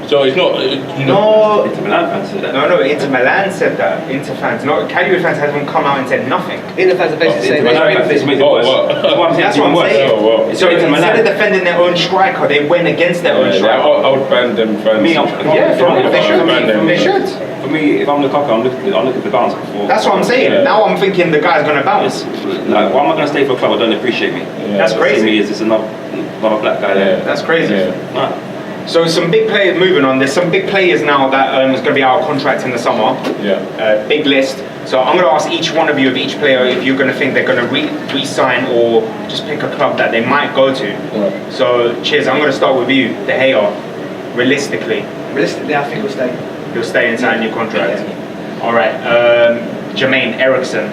E: So it's not.
A: No.
C: Inter Milan fans said that.
A: No. Inter Milan said that. Inter fans. No. Cagliari fans haven't come out and said nothing.
D: Inter fans are basically saying.
C: This makes it worse.
A: That's what I'm saying.
E: Oh, wow.
A: So instead of defending their own striker, they went against their own striker.
E: I would ban them fans.
C: They
A: should.
C: For me, if I'm Lukaku, I'm looking at the bounce before.
A: That's what I'm saying.
E: Yeah.
A: Now I'm thinking the guy's gonna bounce.
C: Like, why am I going to stay for a club that don't appreciate me?
E: Yeah.
A: That's crazy.
C: For me, it's just another black guy there.
A: That's crazy.
E: Yeah.
C: Nah.
A: So some big players, moving on, there's some big players now that is going to be out of contract in the summer.
E: Yeah.
A: Big list. So I'm going to ask each one of you of each player if you're going to think they're going to re-sign or just pick a club that they might go to.
E: Right.
A: So Chiz, I'm going to start with you. De Gea, realistically,
D: Realistically, I think we'll stay.
A: he'll stay and sign your contract.
D: Yeah.
A: All right. Jermaine Eriksson.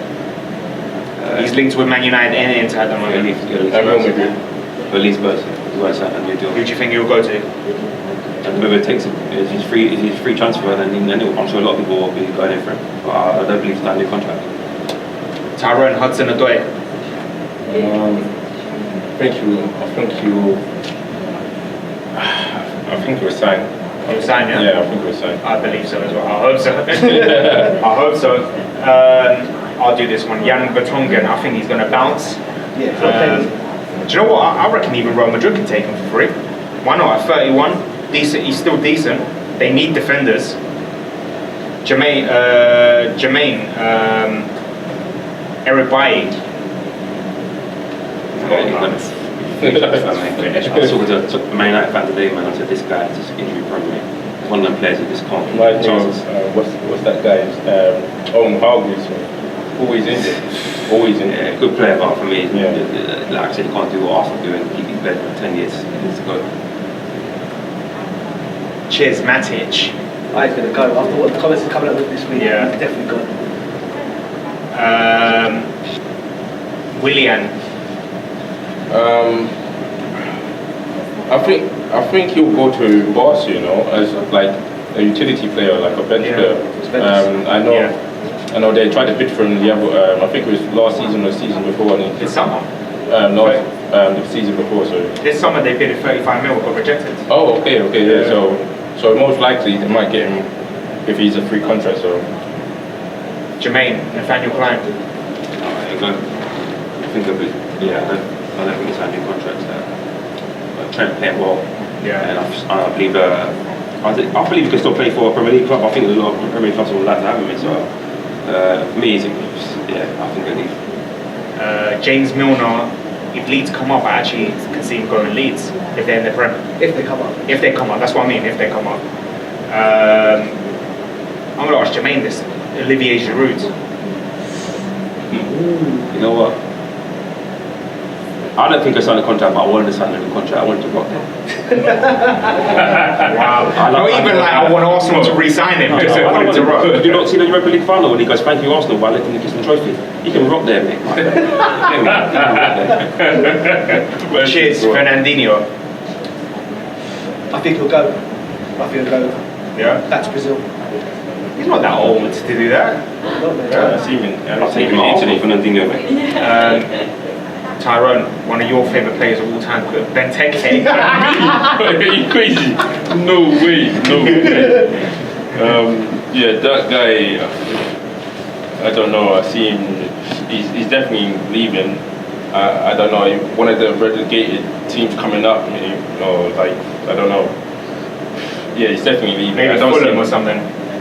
A: He's linked with Man United and Inter at the moment.
E: Everyone with you.
C: At least Spurs. Who do
A: Who do you think he'll go to?
C: And whoever takes it, if he's free transfer, then I'm sure a lot of people will be going in for him. But I don't believe he's got a new contract.
A: Tyrone Hudson-Odoi.
E: I think he was signed.
A: He'll sign, yeah?
E: Yeah, I think he was signed.
A: I believe so as well. I hope so. I hope so. I'll do this one. Jan Vertonghen. I think he's going to bounce.
D: Yeah.
A: Do you know what? I reckon even Real Madrid can take him for free. Why not? At 31, decent. He's still decent. They need defenders. Jermaine, Eric Bailly.
C: I was talking to a Man United fan today, man. I said, this guy is just injury prone, mate. He's one of them players that just can't.
E: What's that guy? Hargreaves. Always injured.
C: Yeah, good player, but for me,
E: Yeah.
C: like I said, he can't do what Arsenal do, and he's played for 10 years. He needs to go.
A: Chiz, Matic.
D: He's going to go. After what the comments are coming up with this week,
A: Yeah.
D: he's definitely gone.
A: Willian.
E: I think he'll go to Buatsi, you know, as like a utility player, like a bench player. I know they tried to bid for him the other. I think it was last season or the season before.
A: This summer.
E: The season before. So
A: this summer they bid at 35 mil, got rejected.
E: Oh, okay, yeah. So most likely they might get him if he's a free contract. So
A: Jermaine, Nathaniel Klein.
C: I think of it. Yeah, I don't think it's a new contract. Trent playing well.
A: Yeah.
C: And I believe I believe he can still play for a Premier League club. I think a lot of Premier League clubs would like to have him. So for me, I think they need.
A: James Milner. If Leeds come up, I actually can see him going Leeds if they're in the Prem.
D: If they come up.
A: If they come up, that's what I mean. If they come up, I'm gonna ask Jermaine this. Olivier Giroud.
C: You know what? I don't think I signed a contract, but I wanted to sign a new contract. I wanted to rock them.
A: Wow. I want Arsenal to re-sign him. Just I want him to rock.
C: Have you not seen the Europa League final when he goes thank you Arsenal by letting him kiss the trophy? He can rock there, mate.
A: Cheers, Fernandinho.
D: I think he'll go.
A: Yeah.
D: Back to Brazil.
A: He's not that old to do that.
E: I've seen him in Italy.
C: Fernandinho, mate.
A: Tyrone, one of your favourite players of all time, Benteke.
E: Are you crazy? No way. Yeah, that guy. I don't know. I see him. He's definitely leaving. I don't know. One of the relegated teams coming up. You know, like I don't know. Yeah, he's definitely leaving.
A: Maybe Fulham or something.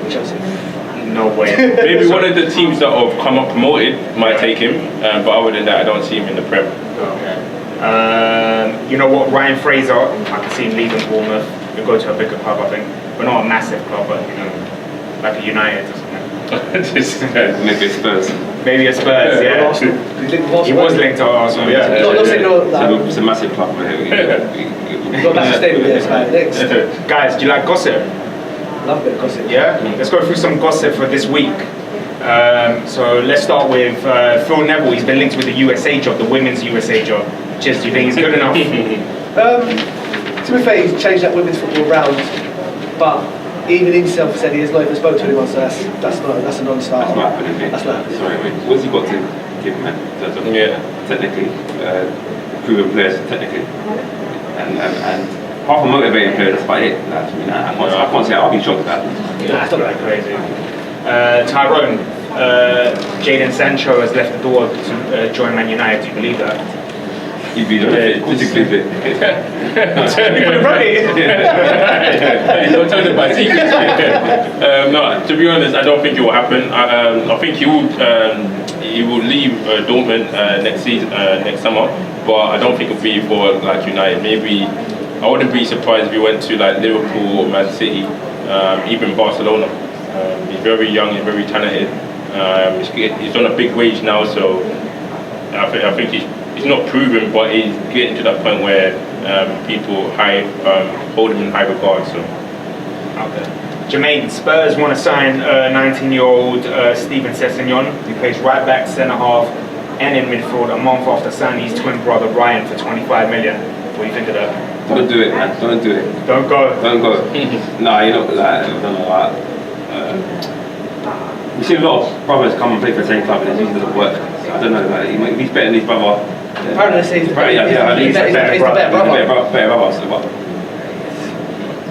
D: Chelsea.
A: No way.
E: Maybe one of the teams that have come up promoted might take him, but other than that, I don't see him in the Prem.
A: Okay. You know what, Ryan Fraser, I can see him leaving Bournemouth. He'll go to a bigger club, I think, but not a massive club, but you know, like a United or something.
C: Maybe Spurs.
A: Maybe a Spurs, yeah. He was linked to Arsenal, yeah.
C: It's a massive club, mate.
D: Not that sustainable, yes, next.
A: Guys, do you like gossip?
D: Love a bit of gossip.
A: Yeah? Let's go through some gossip for this week. So let's start with Phil Neville. He's been linked with the USA job, the women's USA job. Chiz, do you think he's good enough?
D: To be fair, he's changed that women's football round, but even himself said he has not even spoke to anyone, so that's a non-starter.
C: That's not happening, mate.
D: That's not happening.
C: Sorry, mate. What's he got to give, man? Technically, proven players, technically, and half a motivated player, that's about it. I can't say I'll be shocked at that.
A: Nah, it's not that crazy. Tyrone, Jadon Sancho has left the door to join Man United. Do you believe that?
C: You'd be physically fit.
E: Don't tell them my secrets. No, to be honest, I don't think it will happen. I think he will leave Dortmund next season, next summer, but I don't think it'll be for like United. Maybe I wouldn't be surprised if he went to like Liverpool or Man City, even Barcelona. He's very young, he's very talented. He's on a big wage now, so I think he's not proven, but he's getting to that point where people hold him in high regard. So.
A: Okay. Jermaine, Spurs want to sign 19-year-old Steven Sessegnon, who plays right back, centre half, and in midfield a month after signing his twin brother Ryan for 25 million. What do you think of that?
C: Don't do it, man. Don't do it.
A: Don't go.
C: Nah, you know, like, I don't know, like, we see a lot of brothers come and play for the same club and it usually doesn't work. So I don't know, like, he's better than his brother.
D: Apparently they say he's the better
C: brother. So, but,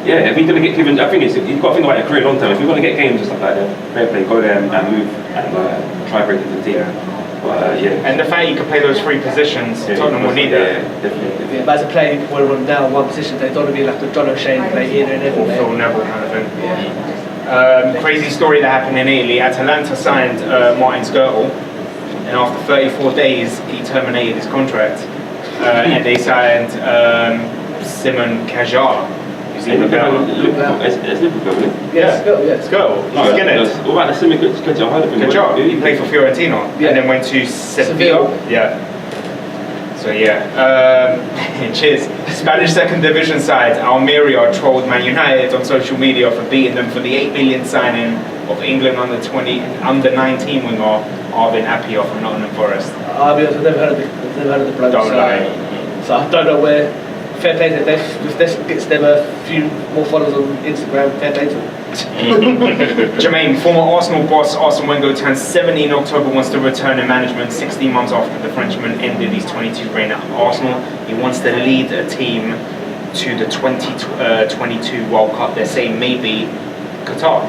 C: yeah, if he's going to get given, I think you've got to think about your career long term. If you're going to get games and stuff like that, fair play, go there and move and try break into the team. But, yeah.
A: And the fact you can play those three positions, Tottenham will need that.
C: Yeah, definitely.
D: Yeah, but as a player, you want to run down one position. They don't want to be like the John O'Shea play here and
A: Or
D: everywhere.
A: Phil Neville kind of thing. Crazy story that happened in Italy. Atalanta signed Martin Skrtel, and after 34 days he terminated his contract. And they signed Simon Kajar.
C: It's Liverpool, isn't it?
A: Yeah, Skrtel. He's Guinness.
C: What about the Simon Kajar? I heard of him.
A: Kajar. He played for Fiorentina and then went to Seville. Yeah. So yeah, Chiz. Spanish second division side Almeria trolled Man United on social media for beating them for the 8 million signing of England under 19 winger Arvin Appiah from Nottingham Forest.
D: I'll be honest, I've never heard of the bloke.
A: Don't lie.
D: So I don't know where. Fair play to them. If this gets them a few more followers on Instagram, fair play to them.
A: Jermaine, former Arsenal boss Arsene Wenger turns 70 in October, wants to return in management 16 months after the Frenchman ended his 22 reign at Arsenal. He wants to lead a team to the 2022 World Cup. They're saying maybe Qatar,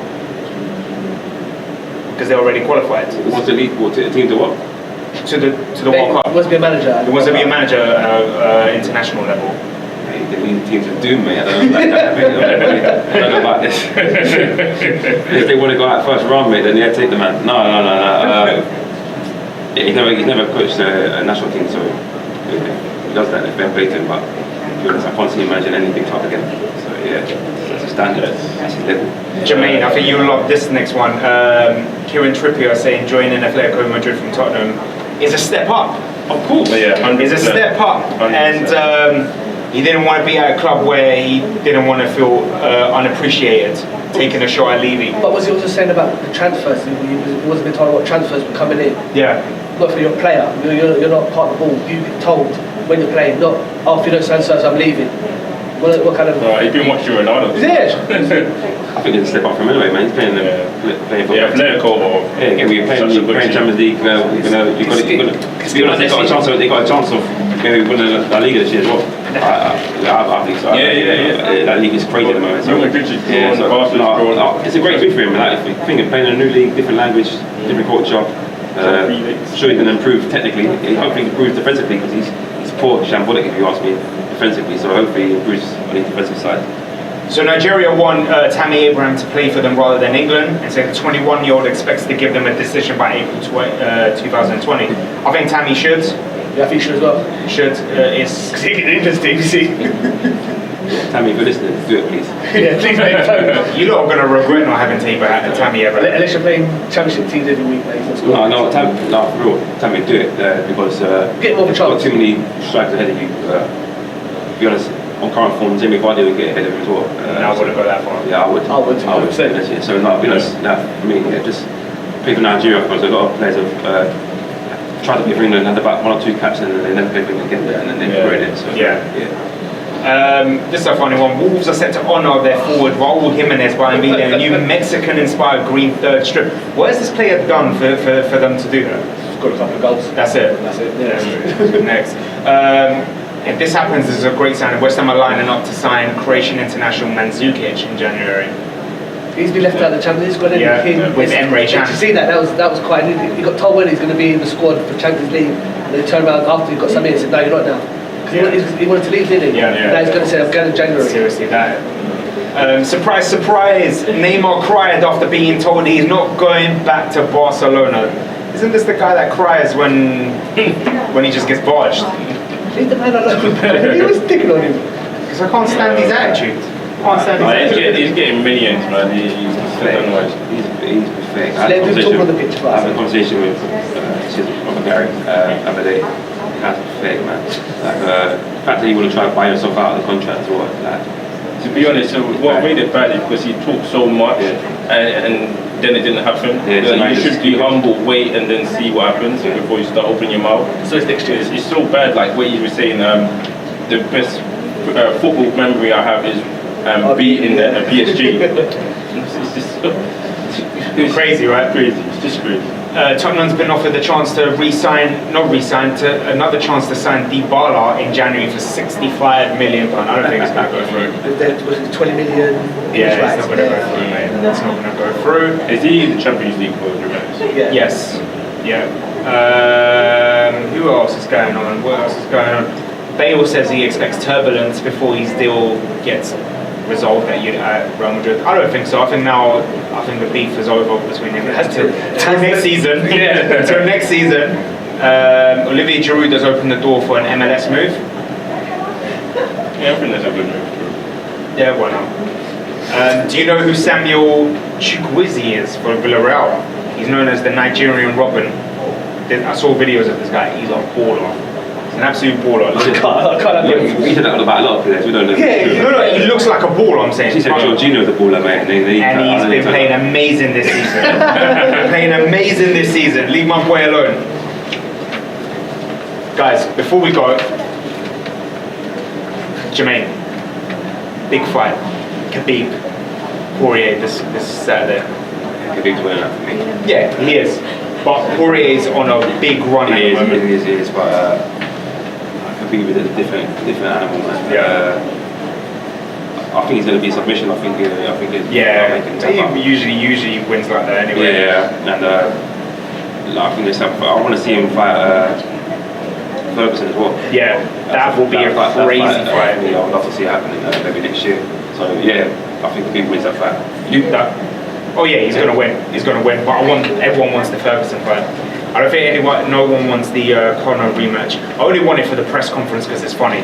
A: because they're already qualified.
C: He wants to lead a team to what?
A: To the World Cup.
D: He wants to be a manager.
A: He wants to be a manager international level.
C: They lead teams to doom, mate. I don't know about this. If they want to go out first round, mate, then yeah, take the man. No. He's never coached a national team, so he does that. It's been blatant, but to be honest, I can't see him managing anything tough again. So yeah, that's a standard. That's his level.
A: Jermaine, I think you'll love this next one. Kieran Trippier saying joining Atletico Madrid from Tottenham is a step up.
C: Of course.
E: Yeah, 100%.
A: It's a step up,
E: 100%.
A: and he didn't want to be at a club where he didn't want to feel unappreciated, taking a shot at Levy.
D: But was he also saying about the transfers? He wasn't being told what transfers were coming in.
A: Yeah.
D: Not for your player. You're not part of the ball. You get told when you're playing. Not if you don't so I'm leaving. What kind of?
E: He's been watching Ronaldo.
D: Yeah.
C: I think it's a step up from anyway, man. He's playing for
E: Atletico.
C: Yeah, you're playing Champions League. They got a chance of maybe winning La Liga this year as well. I think so.
E: Yeah.
C: That league is crazy at the moment.
E: Real Madrid is drawn,
C: it's a great fit for him. Like, if you think of playing in a new league, different language, different culture. Sure, he can improve technically. He hopefully improves defensively because he's poor, shambolic if you ask me, defensively. So hopefully he improves on his defensive side.
A: So Nigeria want Tammy Abraham to play for them rather than England, and said the 21-year-old expects to give them a decision by April 2020. I think Tammy should.
D: Yeah, I think he should as well.
A: Should is interesting. You see.
C: Tammy, if you're listening, do it please.
D: Yeah, please make it.
A: You lot are gonna regret not having Tammy Abraham.
D: Unless you're playing championship teams every week, mate.
C: No, for real. Tammy, do it because
D: get more of a chance.
C: Got too many strikers ahead of you. To be honest, on current form, Jamie Vardy would get ahead of him as well.
A: I wouldn't go that far.
C: Yeah, I would.
D: 100%.
C: So no, be honest, for me, just play for Nigeria because a lot of players have tried to play for England, had about 1 or 2 caps, and then they never played for England again, and then they regretted it. So
A: yeah. This is a funny one. Wolves are set to honour their forward Raul Jimenez by unveiling a new Mexican-inspired green third strip. What has this player done for them to do that?
D: Got a couple of goals.
A: That's it.
D: Yeah.
A: Next. If this happens, this is a great sign. West Ham are lining up to sign Croatian international Mandzukic in January.
D: He's been left out of the Champions League.
A: With Emre Can.
D: Did you see that? That was quite. He got told when he's going to be in the squad for Champions League, and he turned around after he got some in and said, "No, you're not now." He wanted to leave, didn't he?
A: Yeah.
D: Now he's going to say, "I'm going in January."
A: Seriously, that. Surprise, surprise! Neymar cried after being told he's not going back to Barcelona. Isn't this the guy that cries when he just gets barged?
D: Leave the man alone. He was sticking on him.
A: Because I can't stand his attitude.
E: He's getting millions, man. He's pathetic.
C: He's pathetic. I
D: Let him talk on the pitch for us.
C: I had a conversation with Gary the other day. That's pathetic, man. Like, the fact that you want to try to buy yourself out of the contract as well. Like,
E: to be honest, so what made it bad is because he talked so much and then it didn't happen. You should be humble, wait, and then see what happens before you start opening your mouth. So it's next year. It's so bad, like what you were saying. The best football memory I have is beating the PSG. It's just
A: crazy, right?
E: Crazy. It's just crazy.
A: Tottenham's been offered the chance to another chance to sign Dybala in January for £65 million. I don't think it's going to go through.
D: Was it 20 million?
A: Yeah, it's not going to go through, mate. It's not going to go through.
E: Is he in the Champions League for Juventus?
D: Yeah.
A: Yes. Yeah. Who else is going on? What else is going on? Bale says he expects turbulence before his deal gets resolved at Real Madrid. I don't think so. I think the beef is over between him and until next season. Until next season. Olivier Giroud does open the door for an MLS move.
E: Yeah, I think that's a good move.
A: Yeah, why not? Do you know who Samuel Chukwueze is for Villarreal? He's known as the Nigerian Robin. I saw videos of this guy. He's a baller. He's an absolute baller.
C: we said that about a lot of players. We don't know.
A: Yeah, he looks like a baller. I'm saying.
C: She said Jorginho's a baller, mate.
A: And he's been playing amazing this season. Leave my boy alone. Guys, before we go, Jermaine, big fight, Khabib, Poirier this Saturday.
C: Khabib's winning that for me.
A: Yeah, he is. But Poirier's on a big run at the moment.
C: He is, but Khabib is a different animal, man.
A: Yeah.
C: I think he's going to be a submission. I think
A: Yeah, he usually wins like that anyway.
C: Yeah, and I think I want to see him fight Ferguson as well.
A: Yeah, that will be a crazy fight.
C: Yeah, I would love to see it happening maybe next year. So yeah, I think Khabib wins that fight.
A: Oh yeah, he's gonna win. He's gonna win. But everyone wants the Ferguson fight. I don't think no one wants the Conor rematch. I only want it for the press conference because it's funny.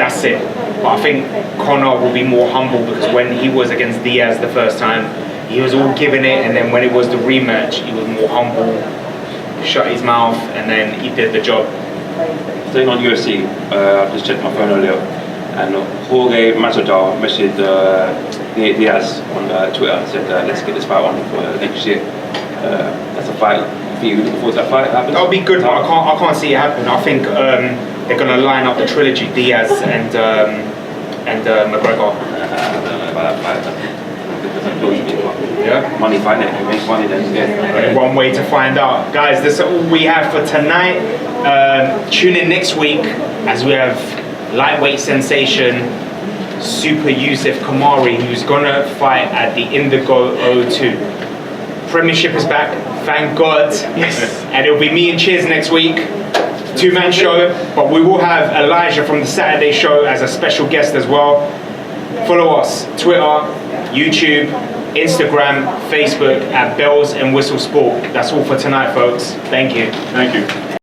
A: That's it. But I think Conor will be more humble because when he was against Diaz the first time, he was all giving it, and then when it was the rematch, he was more humble, shut his mouth, and then he did the job.
C: Staying on UFC, I just checked my phone earlier, and Jorge Masvidal messaged Diaz on Twitter and said, let's get this fight on for next year. That's a fight. I think you're looking forward to that fight happens?
A: That'll be good, but I can't see it happen. I think they're going to line up the trilogy, Diaz and McGregor.
C: I don't know about that fight.
A: Yeah.
C: Money fight it. If it makes money, then yeah.
A: One way to find out. Guys, that's all we have for tonight. Tune in next week as we have lightweight sensation Super Yusuf Kamari, who's gonna fight at the Indigo O2. Premiership is back, thank God.
D: Yes.
A: And it'll be me and Chiz next week. 2-man show, but we will have Elijah from the Saturday show as a special guest as well. Follow us, Twitter, YouTube, Instagram, Facebook at bells&whistlessport. That's all for tonight, folks. Thank you.
E: Thank you.